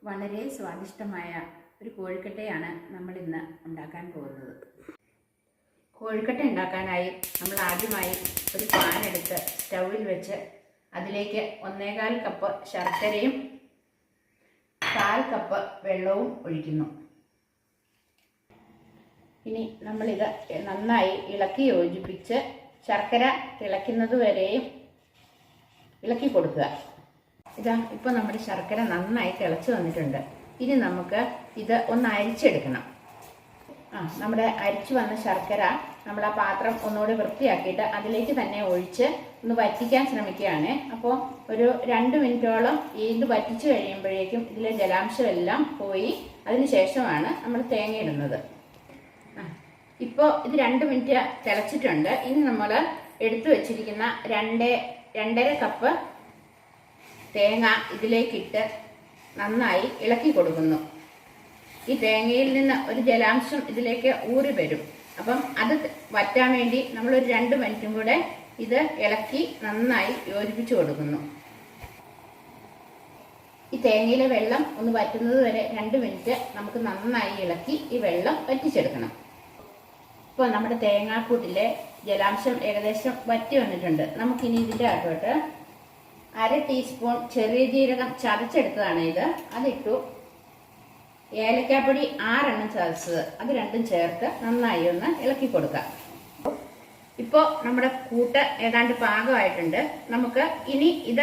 വളരെ സ്വാദിഷ്ടമായ ഒരു കോഴിക്കട്ടയാണ് നമ്മൾ ഇന്ന് ഉണ്ടാക്കാൻ പോകുന്നത്. കോഴിക്കട്ട ഉണ്ടാക്കാനായി നമ്മൾ ആദ്യമായി ഒരു പാൻ എടുത്ത് സ്റ്റൗവിൽ വെച്ച് അതിലേക്ക് 1.25 കപ്പ് ശർക്കരയും 1/4 കപ്പ് വെള്ളവും ഒഴിക്കുന്നു. ഇനി നമ്മളിത് നന്നായി ഇളക്കി യോജിപ്പിച്ച് ശർക്കര തിളയ്ക്കുന്നത് വരെയും ഇളക്കി കൊടുക്കുക. ഇതാ ഇപ്പോൾ നമ്മുടെ ശർക്കര നന്നായി തിളച്ച് വന്നിട്ടുണ്ട്. ഇനി നമുക്ക് ഇത് ഒന്ന് അരിച്ചെടുക്കണം. നമ്മുടെ അരിച്ചു വന്ന ശർക്കര നമ്മൾ ആ പാത്രം ഒന്നുകൂടി വൃത്തിയാക്കിയിട്ട് അതിലേക്ക് തന്നെ ഒഴിച്ച് ഒന്ന് വറ്റിക്കാൻ ശ്രമിക്കുകയാണ്. അപ്പോൾ ഒരു 2 മിനിറ്റോളം ഇത് വറ്റിച്ച് കഴിയുമ്പോഴേക്കും ഇതിലെ ജലാംശം എല്ലാം പോയി അതിന് ശേഷമാണ് നമ്മൾ തേങ്ങ ഇടുന്നത്. ഇപ്പോൾ ഇത് 2 മിനിറ്റ് തിളച്ചിട്ടുണ്ട്. ഇനി നമ്മൾ എടുത്തു വച്ചിരിക്കുന്ന 2.5 കപ്പ് തേങ്ങ ഇതിലേക്കിട്ട് നന്നായി ഇളക്കി കൊടുക്കുന്നു. ഈ തേങ്ങയിൽ നിന്ന് ഒരു ജലാംശം ഇതിലേക്ക് ഊറി വരും. അപ്പം അത് വറ്റാൻ വേണ്ടി നമ്മളൊരു 2 മിനിറ്റും കൂടെ ഇത് ഇളക്കി നന്നായി യോജിപ്പിച്ചു കൊടുക്കുന്നു. ഈ തേങ്ങയിലെ വെള്ളം ഒന്ന് വറ്റുന്നത് വരെ 2 മിനിറ്റ് നമുക്ക് നന്നായി ഇളക്കി ഈ വെള്ളം വറ്റിച്ചെടുക്കണം. ഇപ്പോൾ നമ്മുടെ തേങ്ങാക്കൂട്ടിലെ ജലാംശം ഏകദേശം വറ്റി വന്നിട്ടുണ്ട്. നമുക്കിനി ഇതിൻ്റെ അകത്തോട്ട് 1/2 ടീസ്പൂൺ ചെറിയ ജീരകം ചതച്ചെടുത്തതാണ് ഇത്, അതിട്ടു. ഏലക്കാപ്പൊടി 6 ചതച്ചത്, അത് രണ്ടും ചേർത്ത് നന്നായി ഒന്ന് ഇളക്കി കൊടുക്കാം. ഇപ്പോൾ നമ്മുടെ കൂട്ട് ഏതാണ്ട് പാകമായിട്ടുണ്ട്. നമുക്ക് ഇനി ഇത്